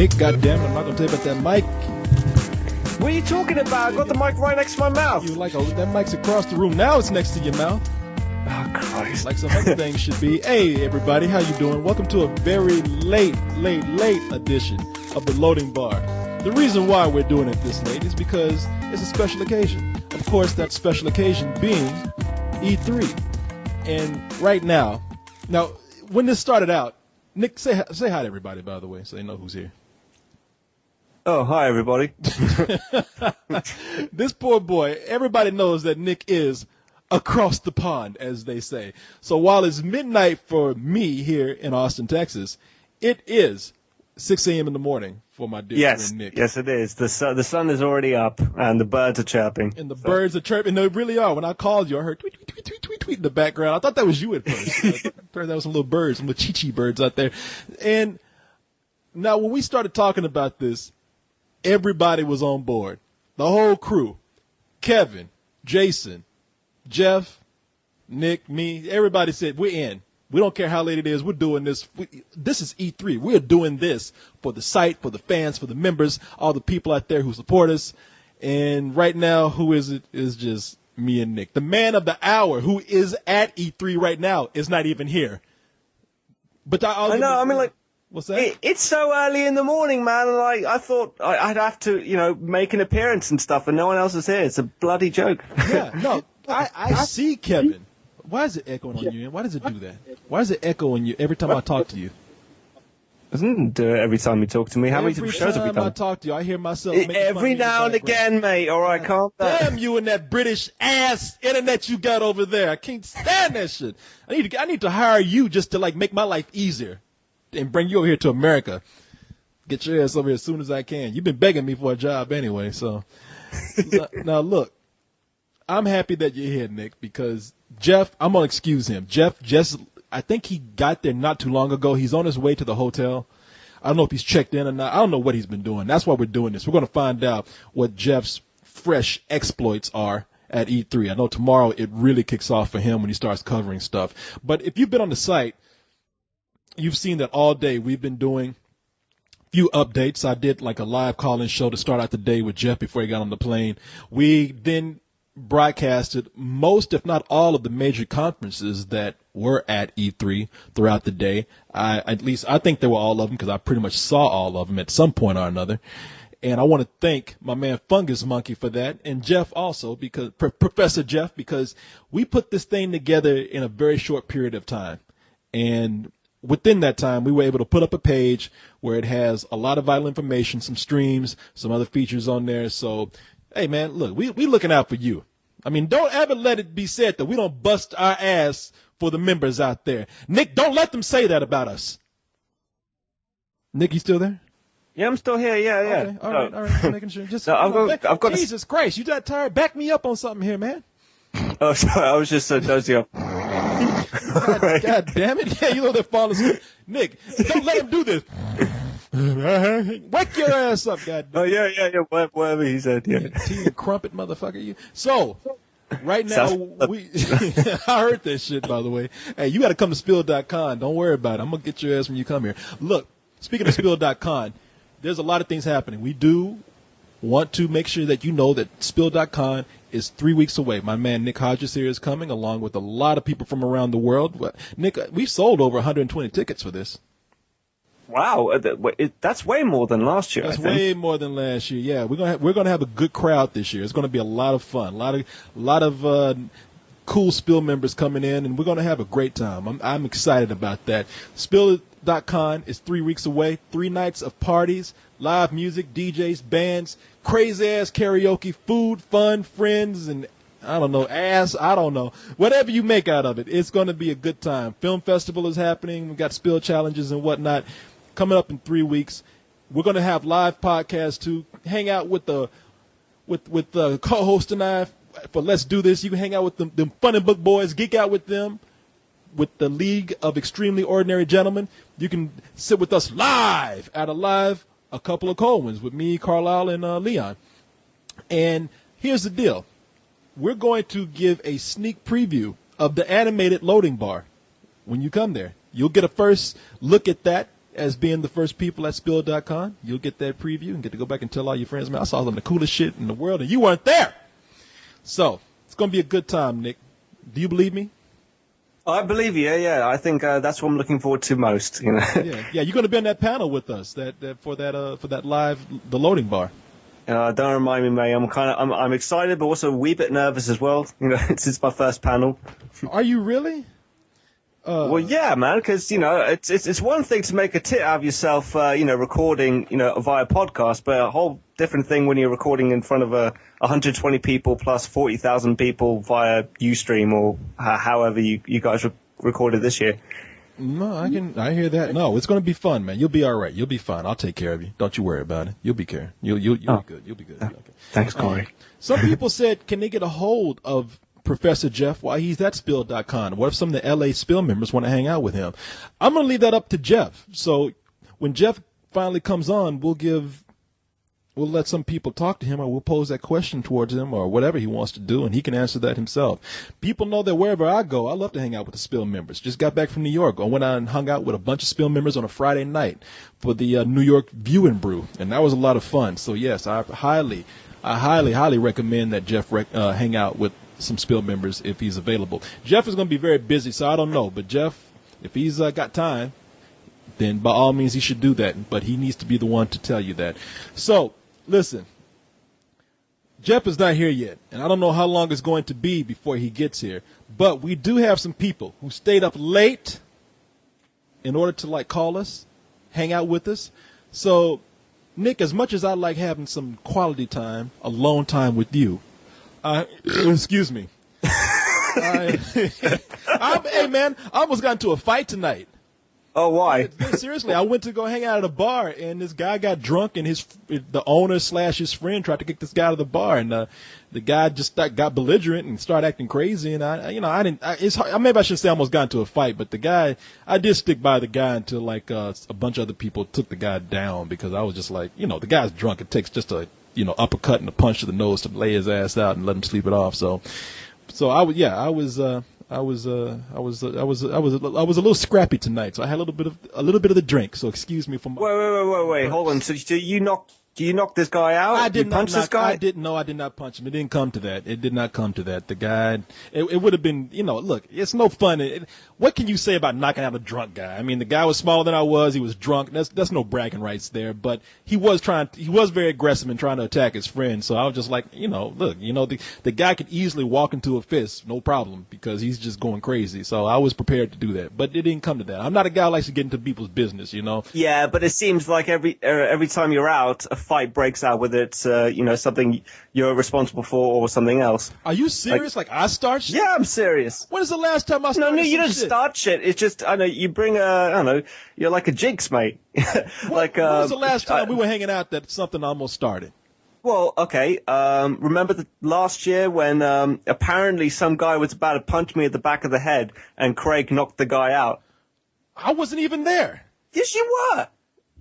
Nick, goddammit, I'm not going to tell you about that mic. What are you talking about? I got the mic right next to my mouth. That mic's across the room. Now it's next to your mouth. Oh, Christ. Like some other things should be. Hey, everybody, how you doing? Welcome to a very late edition of the Loading Bar. The reason why we're doing it this late is because it's a special occasion. Of course, that special occasion being E3. And right now, when this started out, Nick, say hi to everybody, by the way, so they know who's here. Oh, hi, everybody. This poor boy, everybody knows that Nick is across the pond, as they say. So while it's midnight for me here in Austin, Texas, it is 6 a.m. in the morning for my dear friend Nick. Yes, it is. The sun is already up, and the birds are chirping. And the birds are chirping. They really are. When I called you, I heard tweet, tweet, tweet, tweet, tweet in the background. I thought that was you at first. That was some little birds, some little chi-chi birds out there. And now when we started talking about this, everybody was on board. The whole crew. Kevin, Jason, Jeff, Nick, me, everybody said, we're in. We don't care how late it is. We're doing this. This is E3. We're doing this for the site, for the fans, for the members, all the people out there who support us. And right now, who is it? Is just me and Nick. The man of the hour who is at E3 right now is not even here. But I know. I mean, like, what's that? It's so early in the morning, man. And like, I thought I'd have to, make an appearance and stuff, and no one else is here. It's a bloody joke. Yeah, no. I see Kevin. Why is it echoing on you? Why does it do that? Why does it echo on you every time I talk to you? Doesn't do it every time you talk to me. How many shows have we done? Every time I talk to you, I hear myself making every now and again, mate. All right, calm down. Damn you and that British ass internet you got over there. I can't stand that shit. I need to hire you just to like make my life easier and bring you over here to America. Get your ass over here as soon as I can. You've been begging me for a job anyway, so now look. I'm happy that you're here, Nick, because Jeff, I'm going to excuse him. Jeff, I think he got there not too long ago. He's on his way to the hotel. I don't know if he's checked in or not. I don't know what he's been doing. That's why we're doing this. We're going to find out what Jeff's fresh exploits are at E3. I know tomorrow it really kicks off for him when he starts covering stuff. But if you've been on the site, you've seen that all day we've been doing few updates. I did like a live call-in show to start out the day with Jeff before he got on the plane. We then broadcasted most, if not all, of the major conferences that were at E3 throughout the day. I think they were all of them because I pretty much saw all of them at some point or another. And I want to thank my man Fungus Monkey for that, and Jeff also, because Professor Jeff, because we put this thing together in a very short period of time. And within that time, we were able to put up a page where it has a lot of vital information, some streams, some other features on there. So hey, man, look, we looking out for you. I mean, don't ever let it be said that we don't bust our ass for the members out there. Nick, don't let them say that about us. Nick, you still there? Yeah, I'm still here. Yeah. Okay, all right. I'm making sure. Just, I've got Jesus Christ, you that tired? Back me up on something here, man. Oh, sorry, I was just dozing off. God damn it. Yeah, you know they're falling asleep. Nick, don't let him do this. Wake your ass up, goddamn. Oh, yeah. Whatever he said, yeah. Tea and crumpet, motherfucker, you. So, right now, I heard that shit, by the way. Hey, you got to come to Spill.con. Don't worry about it. I'm going to get your ass when you come here. Look, speaking of Spill.con, there's a lot of things happening. We do want to make sure that you know that Spill.con is 3 weeks away. My man Nick Hodges here is coming, along with a lot of people from around the world. Nick, we sold over 120 tickets for this. Wow, that's way more than last year. That's way more than last year. Yeah, we're gonna have a good crowd this year. It's gonna be a lot of fun, a lot of cool Spill members coming in, and we're gonna have a great time. I'm excited about that. Spill.con is 3 weeks away. 3 nights of parties, live music, DJs, bands, crazy ass karaoke, food, fun, friends, and I don't know, ass, I don't know. Whatever you make out of it, it's going to be a good time. Film festival is happening. We've got Spill challenges and whatnot coming up in 3 weeks. We're going to have live podcasts too. Hang out with the co-host and I for Let's Do This. You can hang out with them Funny Book Boys, geek out with them. With the League of Extremely Ordinary Gentlemen, you can sit with us live at a couple of cold ones with me, Carlisle, and Leon. And here's the deal. We're going to give a sneak preview of the animated loading bar when you come there. You'll get a first look at that as being the first people at Spill.com. You'll get that preview and get to go back and tell all your friends, man, I saw some of the coolest shit in the world and you weren't there. So it's going to be a good time, Nick. Do you believe me? I believe you. Yeah. I think that's what I'm looking forward to most. You know. Yeah. You're going to be on that panel with us for that live the loading bar. Don't remind me, mate. I'm excited, but also a wee bit nervous as well. You know, it's my first panel. Are you really? Well, yeah, man, because, you know, it's one thing to make a tit out of yourself, recording, via podcast, but a whole different thing when you're recording in front of 120 people plus 40,000 people via Ustream or however you guys recorded this year. No, I hear that. No, it's going to be fun, man. You'll be all right. You'll be fine. I'll take care of you. Don't you worry about it. You'll be care. You'll be good. You'll be good. Okay. Thanks, Korey. Some people said, can they get a hold of Professor Jeff while he's at Spill.com? What if some of the LA Spill members want to hang out with him? I'm going to leave that up to Jeff. So when Jeff finally comes on, we'll let some people talk to him, or we'll pose that question towards him, or whatever he wants to do, and he can answer that himself. People know that wherever I go, I love to hang out with the Spill members. Just got back from New York. I went out and hung out with a bunch of Spill members on a Friday night for the New York View and Brew, and that was a lot of fun. So yes, I highly recommend that Jeff hang out with some Spill members if he's available. Jeff is going to be very busy, so I don't know. But Jeff, if he's got time, then by all means he should do that. But he needs to be the one to tell you that. So, listen, Jeff is not here yet, and I don't know how long it's going to be before he gets here. But we do have some people who stayed up late in order to, call us, hang out with us. So, Nick, as much as I like having some quality time, alone time with you, excuse me. Hey, man, I almost got into a fight tonight. Oh, why? Seriously, I went to go hang out at a bar, and this guy got drunk, and the owner / his friend tried to kick this guy out of the bar, and the guy just got belligerent and started acting crazy, and maybe I should say I almost got into a fight, but I did stick by the guy until a bunch of other people took the guy down, because I was just like, the guy's drunk. It takes just a uppercut and a punch to the nose to lay his ass out and let him sleep it off. So I was a little scrappy tonight. So I had a little bit of the drink. So excuse me for my. Wait. Hold on. So do you knock this guy out? I did not punch this guy? I did not punch him. It didn't come to that. It did not come to that. The guy, it would have been, look, it's no fun. What can you say about knocking out a drunk guy? I mean, the guy was smaller than I was. He was drunk. That's no bragging rights there. But he was very aggressive and trying to attack his friend. So I was just like, look, the guy could easily walk into a fist, no problem, because he's just going crazy. So I was prepared to do that. But it didn't come to that. I'm not a guy who likes to get into people's business, Yeah, but it seems like every time you're out, a fight breaks out, whether it's something you're responsible for or something else. Are you serious? Like I start shit? Yeah, I'm serious. When is the last time I started? No, you don't shit? Start shit. It's just you bring you're like a jinx, mate. When was the last time we were hanging out that something almost started? Well, okay. Remember last year when apparently some guy was about to punch me at the back of the head and Craig knocked the guy out? I wasn't even there. Yes, you were.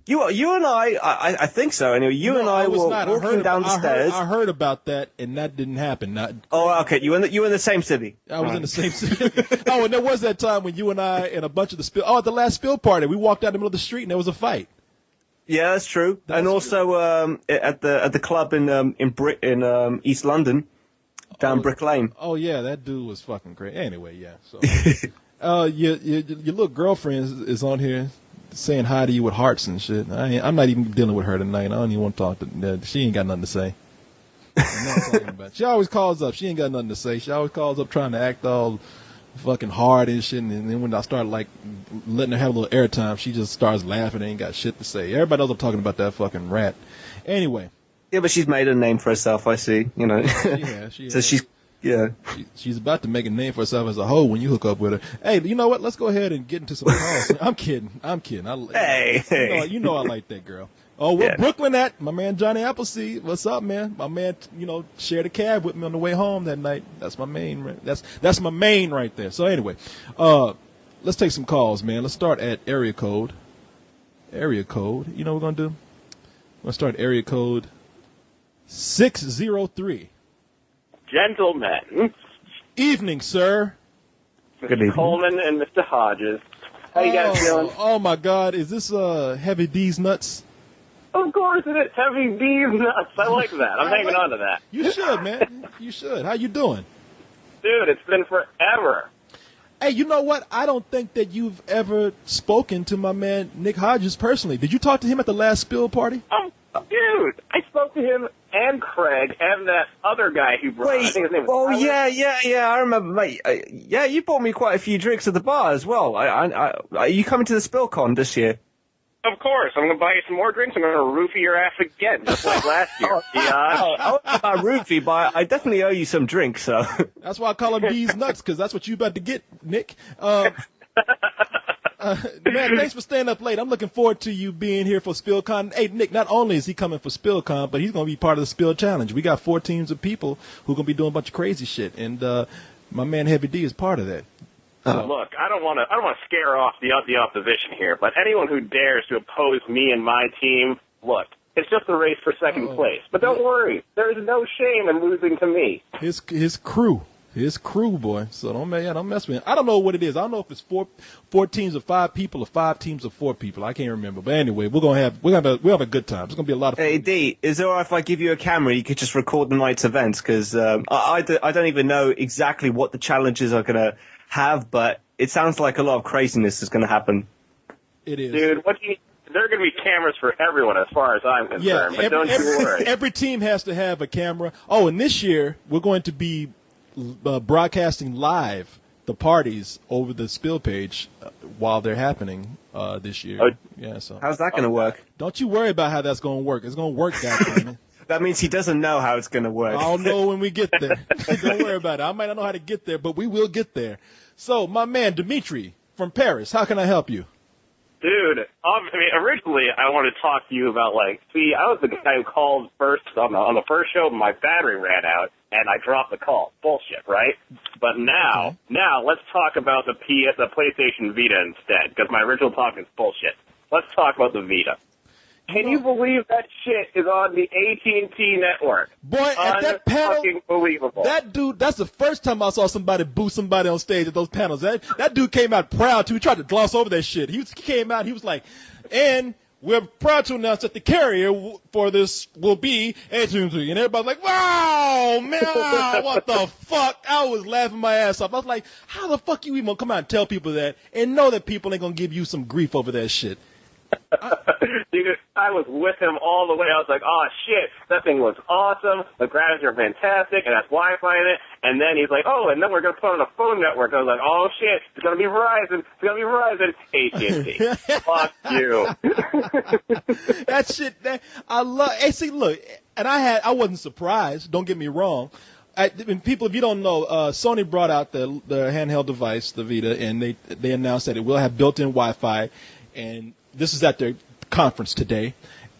You and I think so. Anyway, and I were walking down the stairs. I heard about that, and that didn't happen. Okay. You were in the same city. I was in the same city. Oh, and there was that time when you and I and a bunch of at the last spill party, we walked out in the middle of the street and there was a fight. Yeah, that's true. And also at the club in East London, down Brick Lane. Oh yeah, that dude was fucking crazy. Anyway, yeah. So, your little girlfriend is on here saying hi to you with hearts and shit. I'm not even dealing with her tonight. I don't even want to talk to her. She ain't got nothing to say. I'm not talking about. She always calls up. She ain't got nothing to say. She always calls up trying to act all fucking hard and shit. And then when I start letting her have a little airtime, she just starts laughing and ain't got shit to say. Everybody knows I'm talking about that fucking rat. Anyway. Yeah, but she's made a name for herself. I see. She so she's. Yeah. She's about to make a name for herself as a hoe when you hook up with her. Hey, you know what? Let's go ahead and get into some calls. I'm kidding. Hey. You know I like that girl. Oh, where Brooklyn at? My man Johnny Appleseed. What's up, man? My man, shared a cab with me on the way home that night. That's my main. That's my main right there. So anyway, let's take some calls, man. Let's start at area code. Area code. You know what we're gonna do? We're gonna start area code 603. Gentlemen. Evening, sir. Mr. Coleman and Mr. Hodges. How you guys feeling? Oh my God, is this Heavy D's nuts? Of course it is. Heavy D's nuts. I like that. I'm hanging on to that. You should, man. You should. How you doing? Dude, it's been forever. Hey, you know what? I don't think that you've ever spoken to my man Nick Hodges personally. Did you talk to him at the last spill party? Oh, dude, I spoke to him and Craig and that other guy who brought. I think his name was Tyler. yeah, I remember, mate. Yeah, you bought me quite a few drinks at the bar as well. Are you coming to the SpillCon this year? Of course. I'm going to buy you some more drinks. I'm going to roofie your ass again, just like last year. I was about roofie, but I definitely owe you some drinks, so. That's why I call him D's nuts, because that's what you about to get, Nick. Man, thanks for staying up late. I'm looking forward to you being here for SpillCon. Hey, Nick, not only is he coming for SpillCon, but he's going to be part of the Spill Challenge. We got 4 teams of people who are going to be doing a bunch of crazy shit, and my man Heavy D is part of that. Look, I don't want to scare off the opposition here, but anyone who dares to oppose me and my team, look, it's just a race for second place. But don't worry, there is no shame in losing to me. His crew, boy. So don't mess with him. I don't know what it is. I don't know if it's four teams of 5 people or 5 teams of 4 people. I can't remember. But anyway, we'll have a good time. It's gonna be a lot of fun. Hey D, is it alright if I give you a camera? You could just record the night's events because I don't even know exactly what the challenges are gonna have, but it sounds like a lot of craziness is going to happen. It is. Dude, there are going to be cameras for everyone as far as I'm concerned, but don't you worry. Every team has to have a camera. Oh, and this year we're going to be broadcasting live the parties over the spill page while they're happening this year. Yeah. So how's that going to work? Don't you worry about how that's going to work. It's going to work, goddammit. That means he doesn't know how it's going to work. I'll know when we get there. Don't worry about it. I might not know how to get there, but we will get there. So, my man, Dimitri from Paris, how can I help you? Dude, originally I wanted to talk to you about, I was the guy who called first on the first show, but my battery ran out, and I dropped the call. Bullshit, right? But now let's talk about the PlayStation Vita instead, because my original talk is bullshit. Let's talk about the Vita. Can you believe that shit is on the AT&T network? Boy, at that panel, unbelievable. That dude, that's the first time I saw somebody boo somebody on stage at those panels. That dude came out proud, too. He tried to gloss over that shit. He came out, he was like, and we're proud to announce that the carrier for this will be AT&T. And everybody's like, wow, man, what the fuck? I was laughing my ass off. I was like, how the fuck you even gonna come out and tell people that and know that people ain't gonna give you some grief over that shit? Dude, I was with him all the way. I was like, oh, shit, that thing looks awesome. The graphics are fantastic, and that's Wi-Fi in it. And then he's like, oh, and then we're going to put it on a phone network. I was like, oh, shit, it's going to be Verizon. It's going to be Verizon. AT&T. Fuck you. That shit, I love. Hey, see, look, and I wasn't surprised. Don't get me wrong. And people, if you don't know, Sony brought out the handheld device, the Vita, and they announced that it will have built-in Wi-Fi. And this is at their conference today,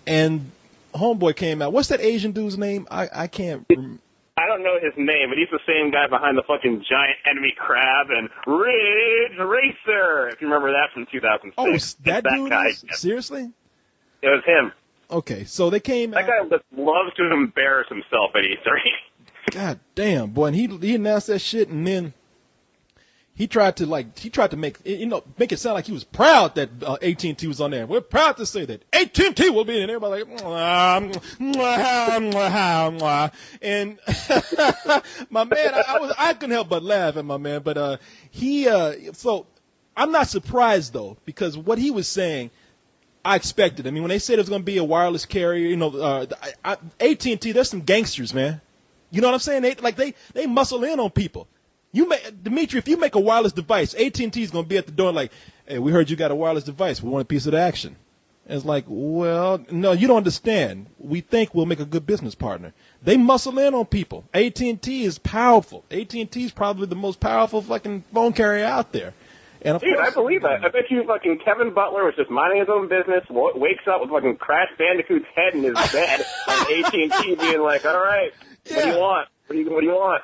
and homeboy came out. What's that Asian dude's name? I can't remember. I don't know his name, but he's the same guy behind the fucking giant enemy crab and Ridge Racer, if you remember that from 2006. Oh, that dude guy. Seriously? It was him. Okay, so they came out. That guy just loves to embarrass himself at E3. God damn, boy, and he announced that shit, and then he tried to make it sound like he was proud that AT&T was on there. We're proud to say that AT&T will be in. Everybody like, and my man, I couldn't help but laugh at my man. But so I'm not surprised though, because what he was saying, I expected. I mean, when they said it was going to be a wireless carrier, AT&T, there's some gangsters, man. You know what I'm saying? They muscle in on people. Dimitri, if you make a wireless device, AT&T is going to be at the door like, hey, we heard you got a wireless device. We want a piece of the action. And it's like, well, no, you don't understand. We think we'll make a good business partner. They muscle in on people. AT&T is powerful. AT&T is probably the most powerful fucking phone carrier out there. And dude, I believe that. I bet you fucking Kevin Butler was just minding his own business, wakes up with fucking Crash Bandicoot's head in his bed, and AT&T being like, all right, what do you want? What do you want?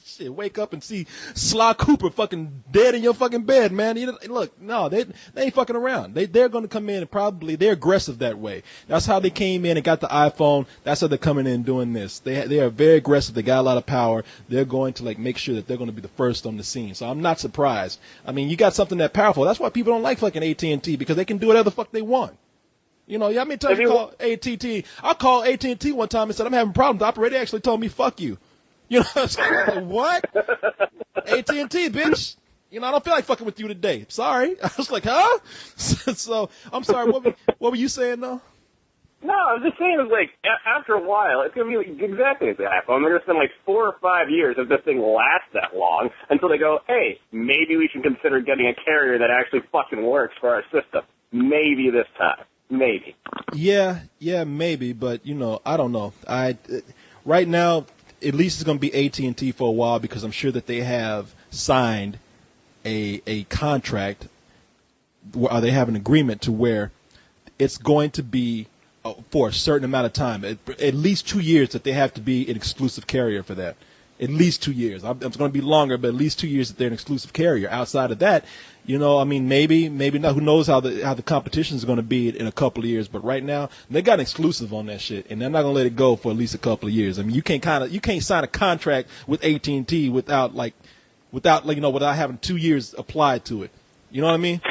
Shit, wake up and see Sly Cooper fucking dead in your fucking bed, man. Look, no, they ain't fucking around. They're going to come in and they're aggressive that way. That's how they came in and got the iPhone. That's how they're coming in and doing this. They are very aggressive. They got a lot of power. They're going to like make sure that they're going to be the first on the scene. So I'm not surprised. I mean, you got something that powerful. That's why people don't like fucking AT&T, because they can do whatever the fuck they want. You know, how many times you call AT&T? I called AT&T one time and said, I'm having problems. The operator actually told me, fuck you. You know what I'm saying? What? AT&T, bitch. You know, I don't feel like fucking with you today. Sorry. I was like, huh? So, I'm sorry. What were you saying, though? No, I was just saying, like, after a while, it's going to be like exactly as the iPhone. They're going to spend like 4 or 5 years if this thing lasts that long until they go, hey, maybe we should consider getting a carrier that actually fucking works for our system. Maybe this time. Maybe. Yeah, maybe, but, you know, I don't know. Right now, at least it's going to be AT&T for a while, because I'm sure that they have signed a contract, or they have an agreement to where it's going to be for a certain amount of time, at least 2 years, that they have to be an exclusive carrier for that. At least 2 years. It's going to be longer, but at least 2 years that they're an exclusive carrier. Outside of that, you know, I mean, maybe not. Who knows how the competition is going to be in a couple of years? But right now, they got an exclusive on that shit, and they're not going to let it go for at least a couple of years. I mean, you can't sign a contract with AT&T without having 2 years applied to it. You know what I mean?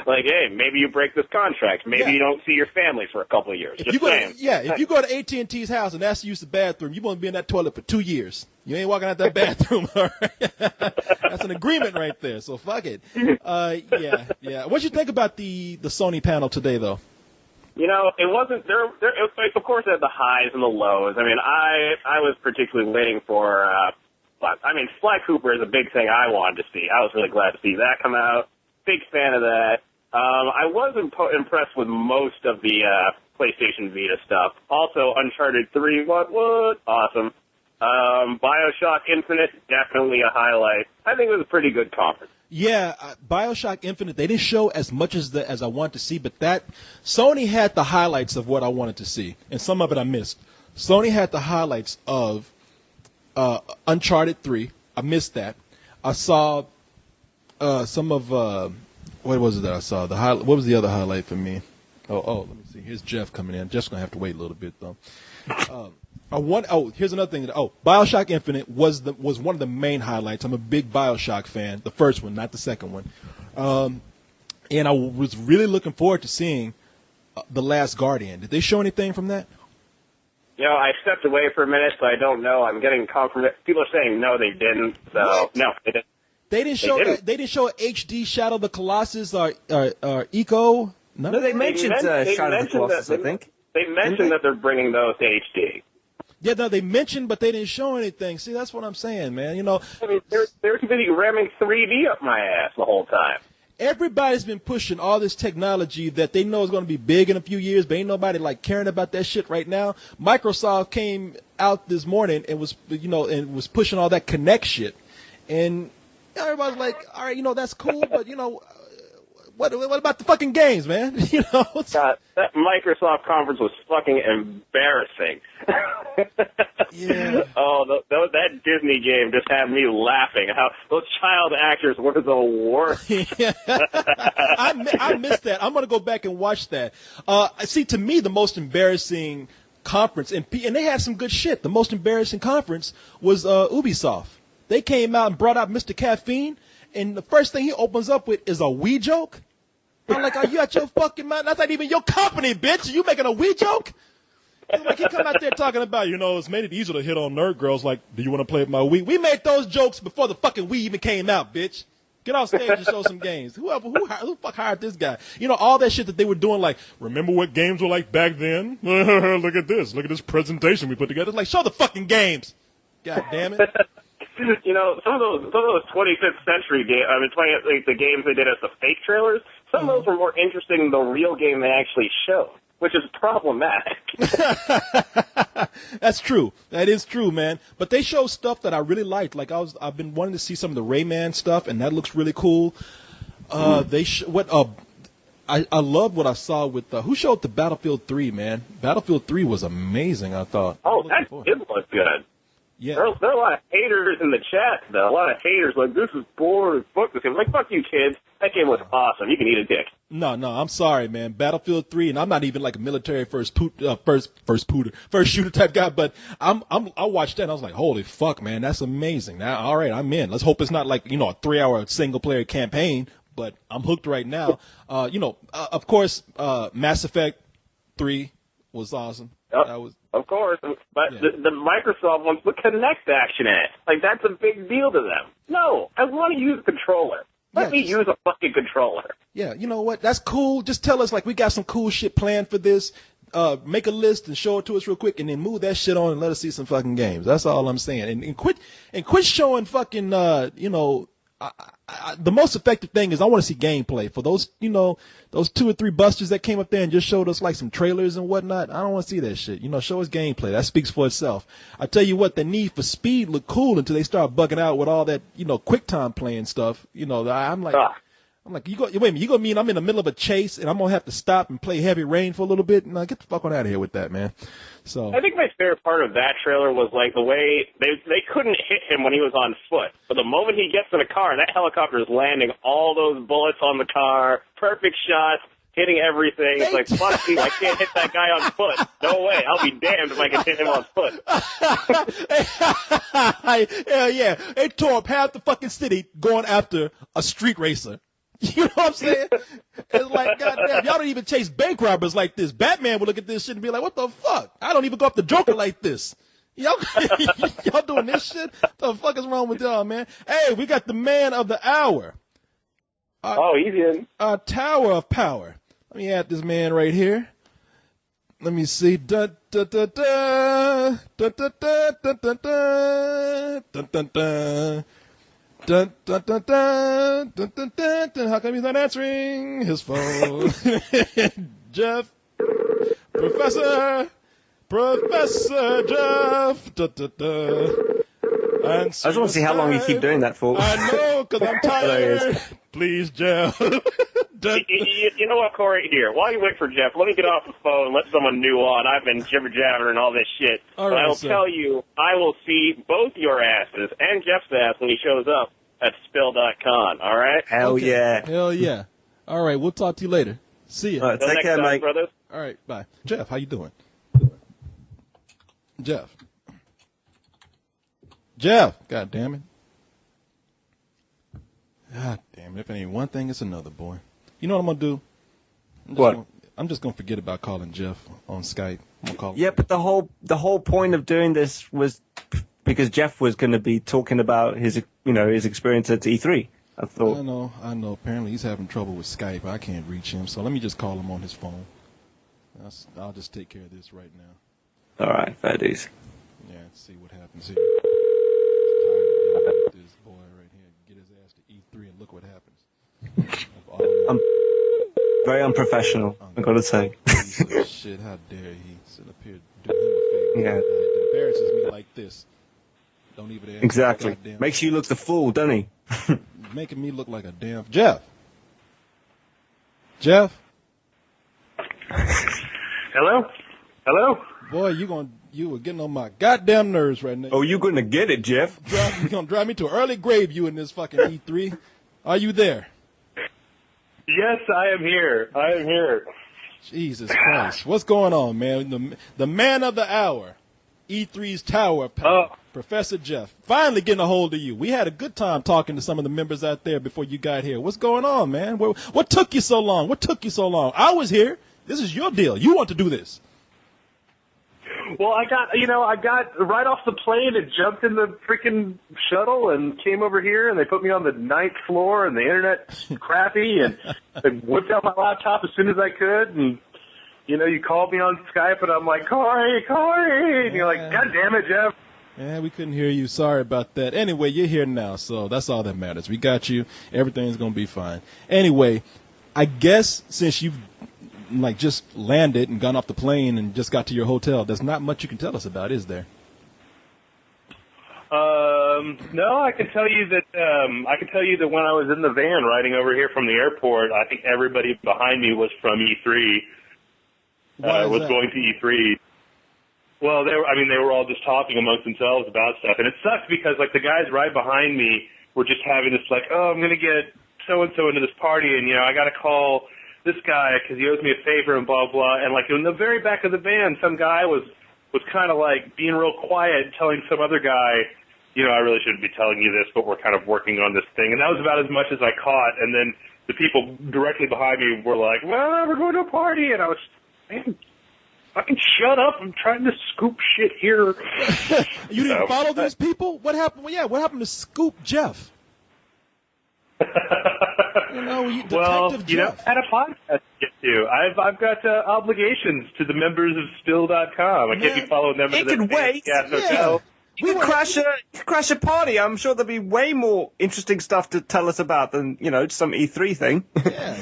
Like, hey, maybe you break this contract. Maybe you don't see your family for a couple of years. If you go to AT&T's house and ask to use the bathroom, you're going to be in that toilet for 2 years. You ain't walking out that bathroom. All right? That's an agreement right there. So fuck it. Yeah. What you think about the Sony panel today, though? You know, it wasn't there. It was, of course, it had the highs and the lows. I mean, I was particularly waiting for. Sly Cooper is a big thing I wanted to see. I was really glad to see that come out. Big fan of that. I was impressed with most of the PlayStation Vita stuff. Also, Uncharted 3, what? Awesome. Bioshock Infinite, definitely a highlight. I think it was a pretty good conference. Yeah, Bioshock Infinite, they didn't show as much as I wanted to see, but Sony had the highlights of what I wanted to see, and some of it I missed. Sony had the highlights of Uncharted 3. I missed that. I saw some of what was it that I saw? What was the other highlight for me? Oh, let me see. Here's Jeff coming in. Jeff's gonna have to wait a little bit though. Here's another thing. Bioshock Infinite was one of the main highlights. I'm a big Bioshock fan. The first one, not the second one. And I was really looking forward to seeing The Last Guardian. Did they show anything from that? You know, I stepped away for a minute, so I don't know. I'm getting confirmation. People are saying no, they didn't. So what? No, they didn't. They didn't show HD Shadow of the Colossus or Eco. No, they mentioned Shadow of the Colossus, I think. They mentioned that they're bringing those to HD. Yeah, no, they mentioned, but they didn't show anything. See, that's what I'm saying, man. You know, I mean, they're too busy ramming 3D up my ass the whole time. Everybody's been pushing all this technology that they know is going to be big in a few years, but ain't nobody like caring about that shit right now. Microsoft came out this morning and was pushing all that Kinect shit, and everybody's like, all right, that's cool, but what about the fucking games, man? God, that Microsoft conference was fucking embarrassing. Yeah. Oh, that Disney game just had me laughing. How those child actors were the worst. Yeah. I missed that. I'm gonna go back and watch that. See, to me, the most embarrassing conference, and they had some good shit. The most embarrassing conference was Ubisoft. They came out and brought out Mr. Caffeine, and the first thing he opens up with is a Wii joke. I'm like, are you out your fucking mind? That's not even your company, bitch. Are you making a Wii joke? Like, he come out there talking about, it's made it easier to hit on nerd girls. Like, do you want to play with my Wii? We made those jokes before the fucking Wii even came out, bitch. Get off stage and show some games. Who the fuck hired this guy? All that shit that they were doing, like, remember what games were like back then? Look at this. Look at this presentation we put together. It's like, show the fucking games. God damn it. Some of those 25th century games, the games they did as the fake trailers, some of those were more interesting than the real game they actually showed, which is problematic. That's true. That is true, man. But they show stuff that I really liked. Like I've been wanting to see some of the Rayman stuff, and that looks really cool. I love what I saw with who showed the Battlefield 3, man. Battlefield 3 was amazing, I thought. Oh, that did look good. Yeah. There are a lot of haters in the chat, though. A lot of haters like, this is boring. Fuck this game. Like, fuck you, kids. That game was awesome. You can eat a dick. No, I'm sorry, man. Battlefield 3, and I'm not even like a military first shooter type guy, but I watched that and I was like, holy fuck, man, that's amazing. Now, all right, I'm in. Let's hope it's not like, a 3-hour single player campaign, but I'm hooked right now. Of course, Mass Effect 3 was awesome. That was. Of course, but yeah. the Microsoft wants the Kinect action in it. Like, that's a big deal to them. No, I want to use a controller. Let me use a fucking controller. Yeah, you know what? That's cool. Just tell us, like, we got some cool shit planned for this. Make a list and show it to us real quick, and then move that shit on and let us see some fucking games. That's all I'm saying. And quit showing fucking, the most effective thing is I want to see gameplay for those, those 2 or 3 busters that came up there and just showed us like some trailers and whatnot. I don't want to see that shit. Show us gameplay. That speaks for itself. I tell you what, the Need for Speed looked cool until they start bugging out with all that, quick time playing stuff. I'm like, wait a minute, you gonna mean I'm in the middle of a chase and I'm gonna have to stop and play Heavy Rain for a little bit? No, get the fuck on out of here with that, man. So I think my favorite part of that trailer was like the way they couldn't hit him when he was on foot. But the moment he gets in a car, that helicopter is landing all those bullets on the car, perfect shots, hitting everything. It's like, fuck you, I can't hit that guy on foot. No way, I'll be damned if I can hit him on foot. Hell yeah, they tore up half the fucking city going after a street racer. You know what I'm saying? It's like, goddamn, y'all don't even chase bank robbers like this. Batman would look at this shit and be like, what the fuck? I don't even go after Joker like this. Y'all doing this shit? What the fuck is wrong with y'all, man? Hey, we got the man of the hour. He's in. Tower of Power. Let me add this man right here. Let me see. Dun, dun, dun, dun, dun, dun, dun, dun, dun, dun, dun, dun. Dun, dun, dun, dun, dun, dun, dun, dun. How come he's not answering his phone? Jeff, Professor Jeff. Dun, dun, dun. I just want to see how long you keep doing that for. I know, because I'm tired. Please, Jeff. You know what, Corey? Here, while you wait for Jeff, let me get off the phone and let someone new on. I've been jibber-jabbering and all this shit. All but right, I will tell you, I will see both your asses and Jeff's ass when he shows up at spill.con, all right? Hell yeah. Hell yeah. All right, we'll talk to you later. See ya. All right, take care, mate. Brothers. All right, bye. Jeff, how you doing? Jeff, God damn it. God damn it. If it ain't one thing, it's another, boy. You know what I'm going to do? I'm just going to forget about calling Jeff on Skype. I'm gonna call him. Yeah, but the whole point of doing this was because Jeff was going to be talking about his experience at E3. I thought. I know. Apparently he's having trouble with Skype. I can't reach him, so let me just call him on his phone. I'll just take care of this right now. All right, fair dues. Yeah, let's see what happens here. Tired of dealing with this boy right here. Get his ass to E3 and look what happens. I'm very unprofessional, I gotta say. Shit, how dare he sit up here doing him a favor. Yeah. It embarrasses me like this. Don't even ask. Exactly. Makes you look the fool, doesn't he? Making me look like a damn Jeff. Hello? Boy, you were getting on my goddamn nerves right now. Oh, you gonna get it, Jeff? You're gonna drive me to an early grave, you in this fucking E3. Are you there? Yes, I am here. Jesus Christ. What's going on, man? The man of the hour, E3's Tower of Power, Professor Jeff. Finally getting a hold of you. We had a good time talking to some of the members out there before you got here. What's going on, man? What took you so long? I was here. This is your deal. You want to do this. Well, I got right off the plane and jumped in the freaking shuttle and came over here, and they put me on the 9th floor, and the internet's crappy, and I whipped out my laptop as soon as I could, and, you called me on Skype, and I'm like, Korey, and you're like, God damn it, Jeff. Yeah, we couldn't hear you. Sorry about that. Anyway, you're here now, so that's all that matters. We got you. Everything's going to be fine. Anyway, I guess since you've just landed and gone off the plane and just got to your hotel, there's not much you can tell us about, is there? No, I can tell you that when I was in the van riding over here from the airport, I think everybody behind me was from E3. Was going to E3. Well, they were all just talking amongst themselves about stuff, and it sucks because like the guys right behind me were just having this like, oh, I'm gonna get so and so into this party, and I got to call this guy because he owes me a favor and blah blah. And like in the very back of the van, some guy was kind of like being real quiet, telling some other guy, I really shouldn't be telling you this, but we're kind of working on this thing. And that was about as much as I caught. And then the people directly behind me were like, well, we're going to a party. And I was, man, fucking shut up. I'm trying to scoop shit here. You didn't follow these people? What happened? Well, yeah, what happened to Scoop Jeff? Jeff. I had a podcast to get to. I've got obligations to the members of Spill.com. I can't be following them. It can wait. Hotel. You could crash a party. I'm sure there'll be way more interesting stuff to tell us about than some E3 thing.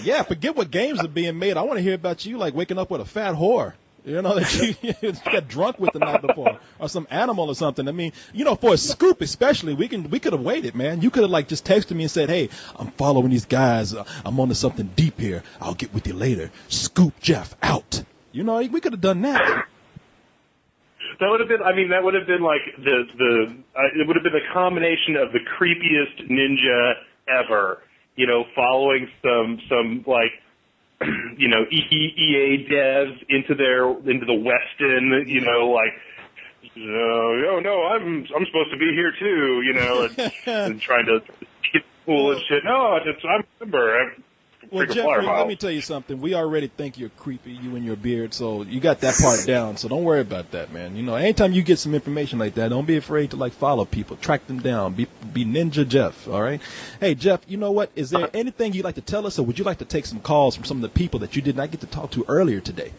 Yeah. Forget what games are being made. I want to hear about you like waking up with a fat whore. That you got drunk with the night before, or some animal or something. I mean, for a scoop especially, we could have waited, man. You could have like just texted me and said, "Hey, I'm following these guys. I'm onto something deep here. I'll get with you later." Scoop Jeff out. We could have done that. That would have been. That would have been like it would have been a combination of the creepiest ninja ever. Following some like. EA devs into the Westin, oh no, I'm supposed to be here too, and trying to get cool and shit. No, I'm a member. Well, Jeffrey, let me tell you something. We already think you're creepy, you and your beard, so you got that part down. So don't worry about that, man. Anytime you get some information like that, don't be afraid to follow people, track them down, be Ninja Jeff. All right. Hey, Jeff, you know what? Is there anything you'd like to tell us, or would you like to take some calls from some of the people that you did not get to talk to earlier today?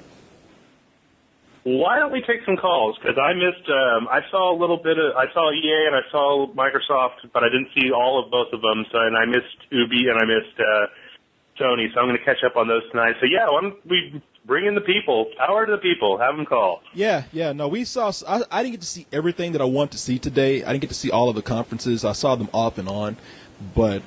Why don't we take some calls? Because I missed. I saw EA and I saw Microsoft, but I didn't see all of both of them. And I missed Ubi and I missed. Sony, so I'm going to catch up on those tonight. So, yeah, why don't we bring in the people, power to the people, have them call. Yeah, no, we saw – I didn't get to see everything that I want to see today. I didn't get to see all of the conferences. I saw them off and on, but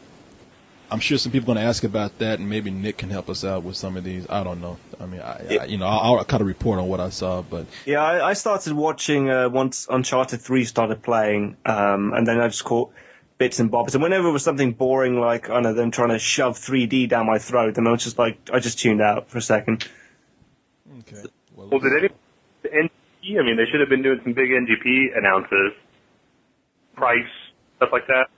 I'm sure some people are going to ask about that, and maybe Nick can help us out with some of these. I don't know. I'll kind of report on what I saw. But yeah, I started watching once Uncharted 3 started playing, and then I just caught – bits and bobs, and whenever it was something boring like them trying to shove 3D down my throat, and I was just like, I just tuned out for a second. Okay. Well, did any NGP? They should have been doing some big NGP announces, price, stuff like that.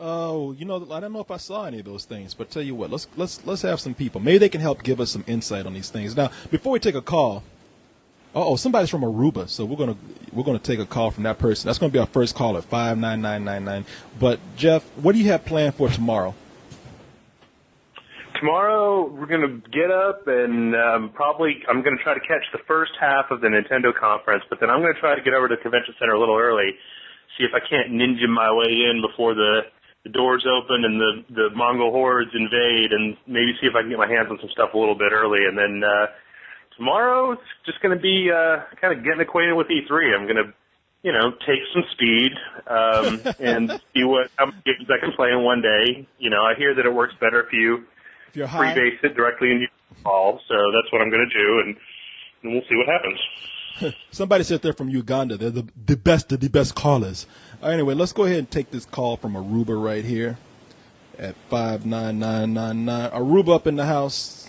Oh, I don't know if I saw any of those things, but tell you what, let's have some people. Maybe they can help give us some insight on these things. Now, before we take a call. Somebody's from Aruba, so we're gonna take a call from that person. That's gonna be our first call at 59999. But Jeff, what do you have planned for tomorrow? Tomorrow we're gonna get up and I'm gonna try to catch the first half of the Nintendo conference, but then I'm gonna try to get over to the convention center a little early, see if I can't ninja my way in before the doors open and the Mongol hordes invade, and maybe see if I can get my hands on some stuff a little bit early, and then. Tomorrow it's just going to be kind of getting acquainted with E3. I'm going to, take some speed and see how many games I can play in one day. I hear that it works better if you freebase it directly in your call. So that's what I'm going to do, and we'll see what happens. Somebody said they're from Uganda. They're the best of the best callers. Anyway, let's go ahead and take this call from Aruba right here at 59999. Aruba up in the house.